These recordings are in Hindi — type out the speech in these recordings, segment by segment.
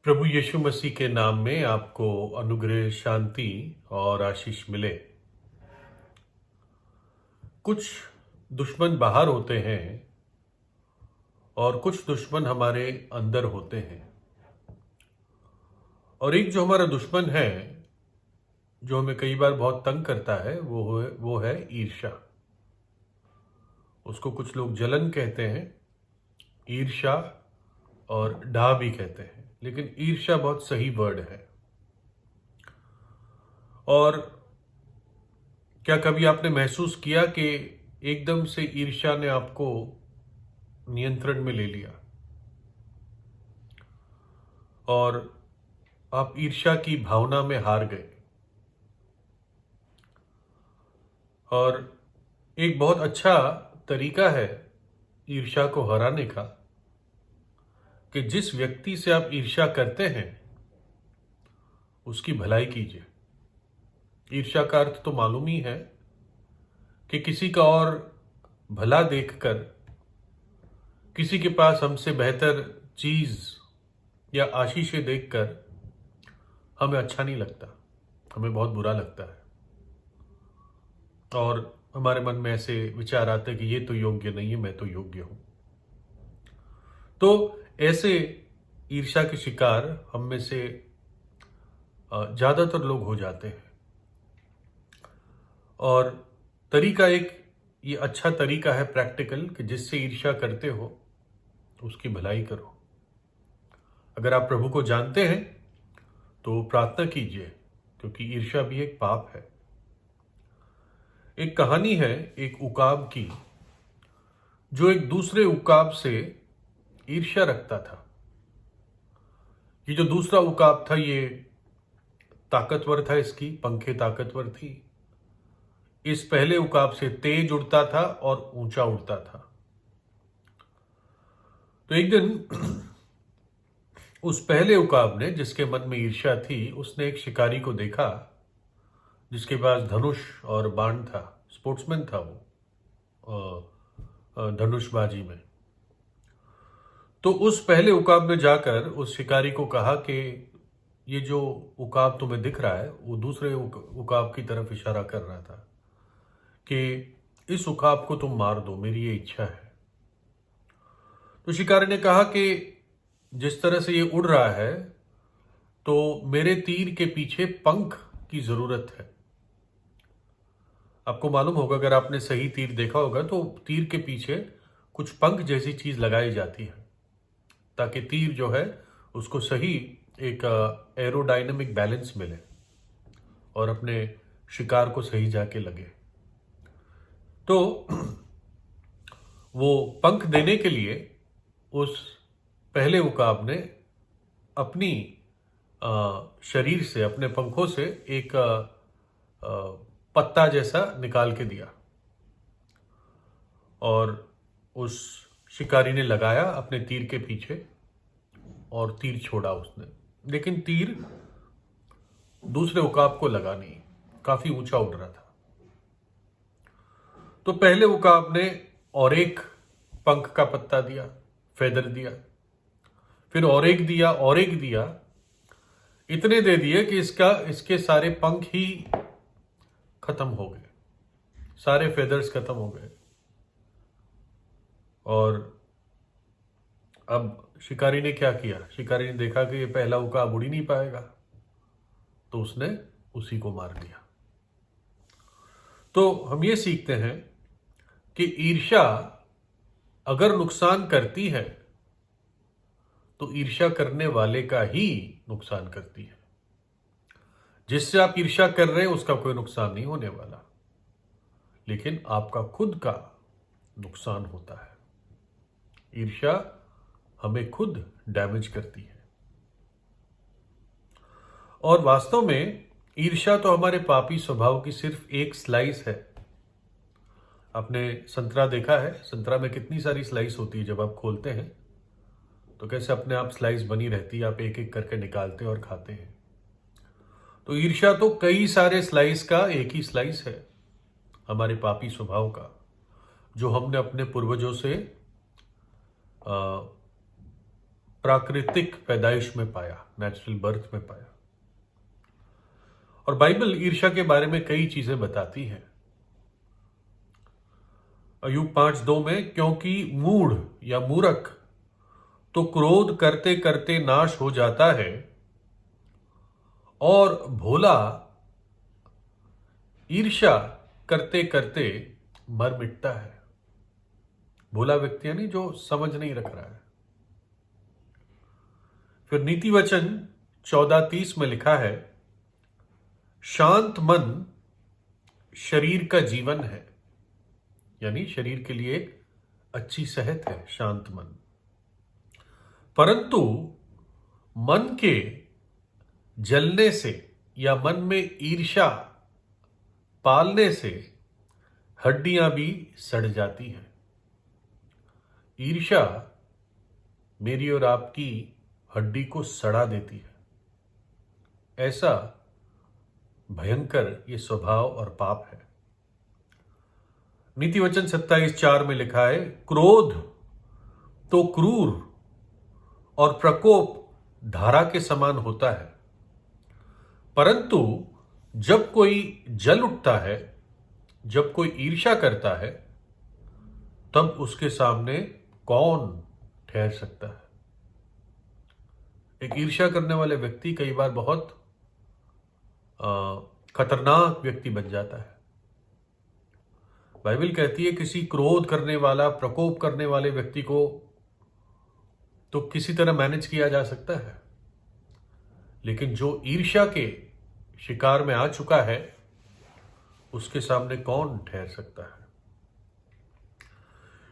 प्रभु यीशु मसीह के नाम में आपको अनुग्रह, शांति और आशीष मिले। कुछ दुश्मन बाहर होते हैं और कुछ दुश्मन हमारे अंदर होते हैं। और एक जो हमारा दुश्मन है, जो हमें कई बार बहुत तंग करता है, वो है ईर्ष्या। उसको कुछ लोग जलन कहते हैं, ईर्ष्या और डाह भी कहते हैं, लेकिन ईर्ष्या बहुत सही वर्ड है। और क्या कभी आपने महसूस किया कि एकदम से ईर्ष्या ने आपको नियंत्रण में ले लिया और आप ईर्ष्या की भावना में हार गए? और एक बहुत अच्छा तरीका है ईर्ष्या को हराने का कि जिस व्यक्ति से आप ईर्ष्या करते हैं उसकी भलाई कीजिए। ईर्ष्या का अर्थ तो मालूम ही है कि किसी का और भला देखकर, किसी के पास हमसे बेहतर चीज या आशीषें देखकर हमें अच्छा नहीं लगता, हमें बहुत बुरा लगता है और हमारे मन में ऐसे विचार आते हैं कि ये तो योग्य नहीं है, मैं तो योग्य हूं। तो ऐसे ईर्ष्या के शिकार हम में से ज्यादातर लोग हो जाते हैं। और तरीका एक ये अच्छा तरीका है प्रैक्टिकल कि जिससे ईर्ष्या करते हो उसकी भलाई करो। अगर आप प्रभु को जानते हैं तो प्रार्थना कीजिए, क्योंकि ईर्ष्या भी एक पाप है। एक कहानी है एक उकाब की, जो एक दूसरे उकाब से ईर्ष्या रखता था। ये जो दूसरा उकाब था, ये ताकतवर था, इसकी पंखें ताकतवर थी। इस पहले उकाब से तेज उड़ता था और ऊंचा उड़ता था। तो एक दिन उस पहले उकाब ने, जिसके मन में ईर्ष्या थी, उसने एक शिकारी को देखा जिसके पास धनुष और बाण था। स्पोर्ट्समैन था वो धनुषबाजी में। तो उस पहले उकाब ने जाकर उस शिकारी को कहा कि ये जो उकाब तुम्हें दिख रहा है, वो दूसरे उकाब की तरफ इशारा कर रहा था कि इस उकाब को तुम मार दो, मेरी ये इच्छा है। तो शिकारी ने कहा कि जिस तरह से ये उड़ रहा है, तो मेरे तीर के पीछे पंख की जरूरत है। आपको मालूम होगा, अगर आपने सही तीर देखा होगा, तो तीर के पीछे कुछ पंख जैसी चीज लगाई जाती है ताकि तीर जो है उसको सही एक एरोडायनेमिक बैलेंस मिले और अपने शिकार को सही जाके लगे। तो वो पंख देने के लिए उस पहले उकाब ने अपनी शरीर से, अपने पंखों से एक पत्ता जैसा निकाल के दिया और उस शिकारी ने लगाया अपने तीर के पीछे और तीर छोड़ा उसने। लेकिन तीर दूसरे उकाब को लगा नहीं, काफी ऊंचा उड़ रहा था। तो पहले उकाब ने और एक पंख का पत्ता दिया, फेदर दिया, फिर और एक दिया और एक दिया। इतने दे दिए कि इसके सारे पंख ही खत्म हो गए, सारे फेदर्स खत्म हो गए। और अब शिकारी ने क्या किया? शिकारी ने देखा कि ये पहला उकाब उड़ ही नहीं पाएगा, तो उसने उसी को मार दिया। तो हम ये सीखते हैं कि ईर्ष्या अगर नुकसान करती है तो ईर्ष्या करने वाले का ही नुकसान करती है। जिससे आप ईर्ष्या कर रहे हैं उसका कोई नुकसान नहीं होने वाला, लेकिन आपका खुद का नुकसान होता है। ईर्ष्या हमें खुद डैमेज करती है। और वास्तव में ईर्ष्या तो हमारे पापी स्वभाव की सिर्फ एक स्लाइस है। आपने संतरा देखा है? संतरा में कितनी सारी स्लाइस होती है। जब आप खोलते हैं तो कैसे अपने आप स्लाइस बनी रहती है, आप एक एक करके निकालते हैं और खाते हैं। तो ईर्ष्या तो कई सारे स्लाइस का एक ही स्लाइस है, हमारे पापी स्वभाव का, जो हमने अपने पूर्वजों से प्राकृतिक पैदाइश में पाया, नेचुरल बर्थ में पाया। और बाइबल ईर्ष्या के बारे में कई चीजें बताती है। अय्यूब 5:2 में, क्योंकि मूढ़ या मूर्ख तो क्रोध करते करते नाश हो जाता है और भोला ईर्ष्या करते करते मर मिटता है। भोला व्यक्ति यानी जो समझ नहीं रख रहा है। फिर नीति वचन 14:30 में लिखा है, शांत मन शरीर का जीवन है, यानी शरीर के लिए एक अच्छी सेहत है शांत मन। परंतु मन के जलने से या मन में ईर्ष्या पालने से हड्डियां भी सड़ जाती हैं। ईर्ष्या मेरी और आपकी हड्डी को सड़ा देती है। ऐसा भयंकर ये स्वभाव और पाप है। नीति वचन 27:4 में लिखा है, क्रोध तो क्रूर और प्रकोप धारा के समान होता है, परंतु जब कोई जल उठता है, जब कोई ईर्ष्या करता है, तब उसके सामने कौन ठहर सकता है। एक ईर्ष्या करने वाले व्यक्ति कई बार बहुत खतरनाक व्यक्ति बन जाता है। बाइबल कहती है किसी क्रोध करने वाला, प्रकोप करने वाले व्यक्ति को तो किसी तरह मैनेज किया जा सकता है, लेकिन जो ईर्ष्या के शिकार में आ चुका है, उसके सामने कौन ठहर सकता है।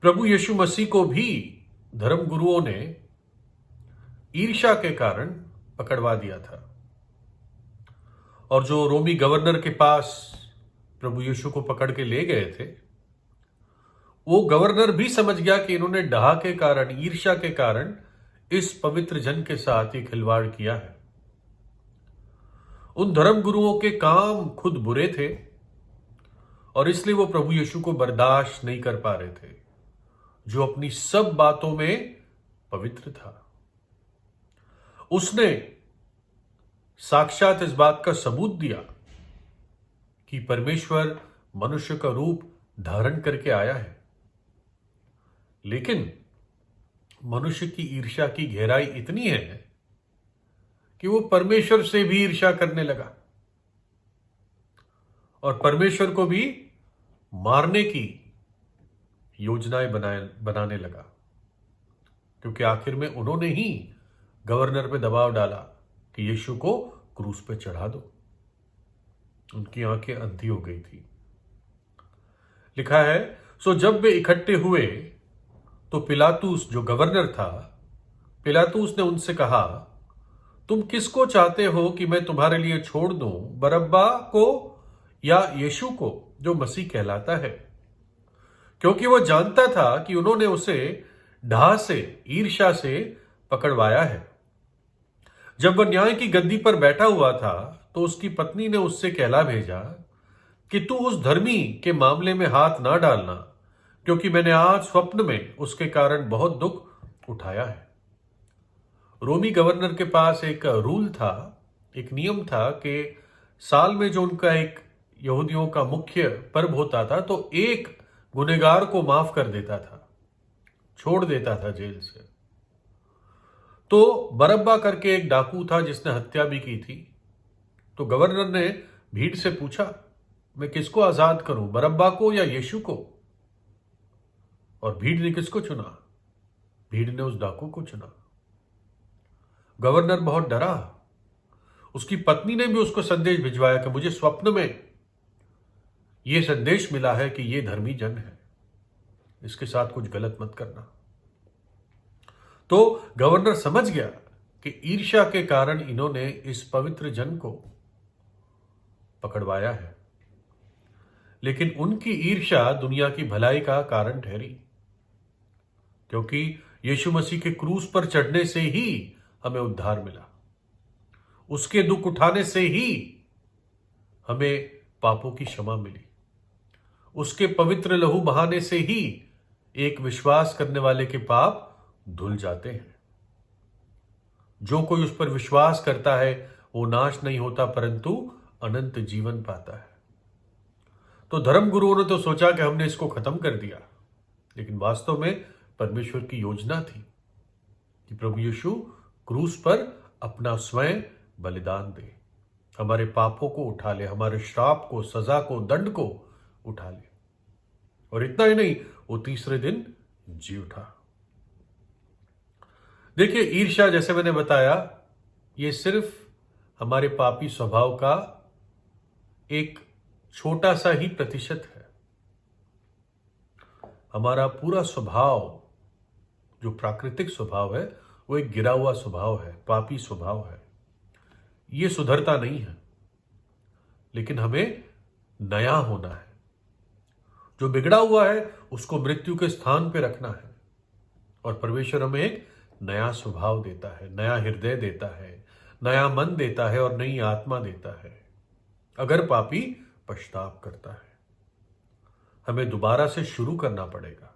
प्रभु यीशु मसीह को भी धर्म गुरुओं ने ईर्ष्या के कारण पकड़वा दिया था। और जो रोमी गवर्नर के पास प्रभु यीशु को पकड़ के ले गए थे, वो गवर्नर भी समझ गया कि इन्होंने डाह के कारण, ईर्ष्या के कारण इस पवित्र जन के साथ ही खिलवाड़ किया है। उन धर्म गुरुओं के काम खुद बुरे थे और इसलिए वो प्रभु यीशु को बर्दाश्त नहीं कर पा रहे थे, जो अपनी सब बातों में पवित्र था। उसने साक्षात इस बात का सबूत दिया कि परमेश्वर मनुष्य का रूप धारण करके आया है, लेकिन मनुष्य की ईर्ष्या की गहराई इतनी है कि वो परमेश्वर से भी ईर्ष्या करने लगा और परमेश्वर को भी मारने की योजनाएं बनाने लगा, क्योंकि आखिर में उन्होंने ही गवर्नर पे दबाव डाला कि यीशु को क्रूस पे चढ़ा दो। उनकी आंखें अंधी हो गई थी। लिखा है, सो जब वे इकट्ठे हुए तो पिलातुस जो गवर्नर था, पिलातुस ने उनसे कहा, तुम किसको चाहते हो कि मैं तुम्हारे लिए छोड़ दूं, बरअब्बा को या यीशु को जो मसीह कहलाता है? क्योंकि वह जानता था कि उन्होंने उसे डाह से, ईर्ष्या से पकड़वाया है। जब वह न्याय की गद्दी पर बैठा हुआ था तो उसकी पत्नी ने उससे कहला भेजा कि तू उस धर्मी के मामले में हाथ ना डालना, क्योंकि मैंने आज स्वप्न में उसके कारण बहुत दुख उठाया है। रोमी गवर्नर के पास एक रूल था, एक नियम था कि साल में जो उनका एक यहूदियों का मुख्य पर्व होता था, तो एक गुनहगार को माफ कर देता था, छोड़ देता था जेल से। तो बरअब्बा करके एक डाकू था जिसने हत्या भी की थी। तो गवर्नर ने भीड़ से पूछा, मैं किसको आजाद करूं, बरअब्बा को या यीशु को? और भीड़ ने किसको चुना? भीड़ ने उस डाकू को चुना। गवर्नर बहुत डरा। उसकी पत्नी ने भी उसको संदेश भिजवाया कि मुझे स्वप्न में यह संदेश मिला है कि यह धर्मी जन है, इसके साथ कुछ गलत मत करना। तो गवर्नर समझ गया कि ईर्ष्या के कारण इन्होंने इस पवित्र जन को पकड़वाया है, लेकिन उनकी ईर्ष्या दुनिया की भलाई का कारण ठहरी, क्योंकि यीशु मसीह के क्रूस पर चढ़ने से ही हमें उद्धार मिला। उसके दुख उठाने से ही हमें पापों की क्षमा मिली। उसके पवित्र लहू बहाने से ही एक विश्वास करने वाले के पाप धुल जाते हैं। जो कोई उस पर विश्वास करता है वो नाश नहीं होता परंतु अनंत जीवन पाता है। तो धर्म गुरुओं ने तो सोचा कि हमने इसको खत्म कर दिया, लेकिन वास्तव में परमेश्वर की योजना थी कि प्रभु यीशु क्रूस पर अपना स्वयं बलिदान दे, हमारे पापों को उठा ले, हमारे श्राप को, सजा को, दंड को उठा ले, और इतना ही नहीं, वो तीसरे दिन जी उठा। देखिए, ईर्ष्या, जैसे मैंने बताया, ये सिर्फ हमारे पापी स्वभाव का एक छोटा सा ही प्रतिशत है। हमारा पूरा स्वभाव, जो प्राकृतिक स्वभाव है, वो एक गिरा हुआ स्वभाव है, पापी स्वभाव है। ये सुधरता नहीं है, लेकिन हमें नया होना है। जो बिगड़ा हुआ है उसको मृत्यु के स्थान पे रखना है, और परमेश्वर हमें एक नया स्वभाव देता है, नया हृदय देता है, नया मन देता है और नई आत्मा देता है, अगर पापी पश्चाताप करता है। हमें दोबारा से शुरू करना पड़ेगा।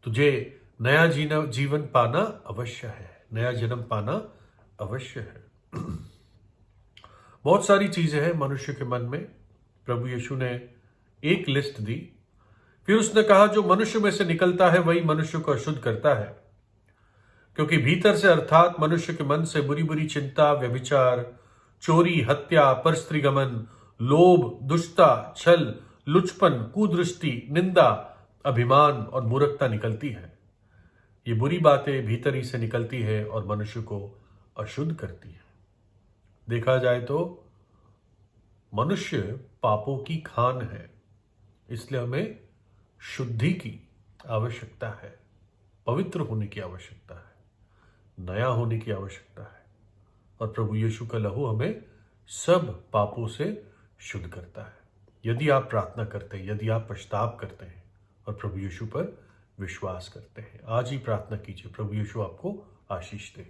तुझे नया जीवन पाना अवश्य है, नया जन्म पाना अवश्य है। बहुत सारी चीजें हैं मनुष्य के मन में। प्रभु यीशु ने एक लिस्ट दी, फिर उसने कहा जो मनुष्य में से निकलता है वही मनुष्य को अशुद्ध करता है, क्योंकि भीतर से अर्थात मनुष्य के मन से बुरी बुरी चिंता, व्यभिचार, चोरी, हत्या, परस्त्रीगमन, लोभ, दुष्टता, छल, लुचपन, कुदृष्टि, निंदा, अभिमान और मूर्खता निकलती है। ये बुरी बातें भीतर ही से निकलती है और मनुष्य को अशुद्ध करती है। देखा जाए तो मनुष्य पापों की खान है, इसलिए हमें शुद्धि की आवश्यकता है, पवित्र होने की आवश्यकता है, नया होने की आवश्यकता है, और प्रभु यीशु का लहू हमें सब पापों से शुद्ध करता है। यदि आप प्रार्थना करते हैं, यदि आप पश्चाताप करते हैं और प्रभु यीशु पर विश्वास करते हैं, आज ही प्रार्थना कीजिए। प्रभु यीशु आपको आशीष दे।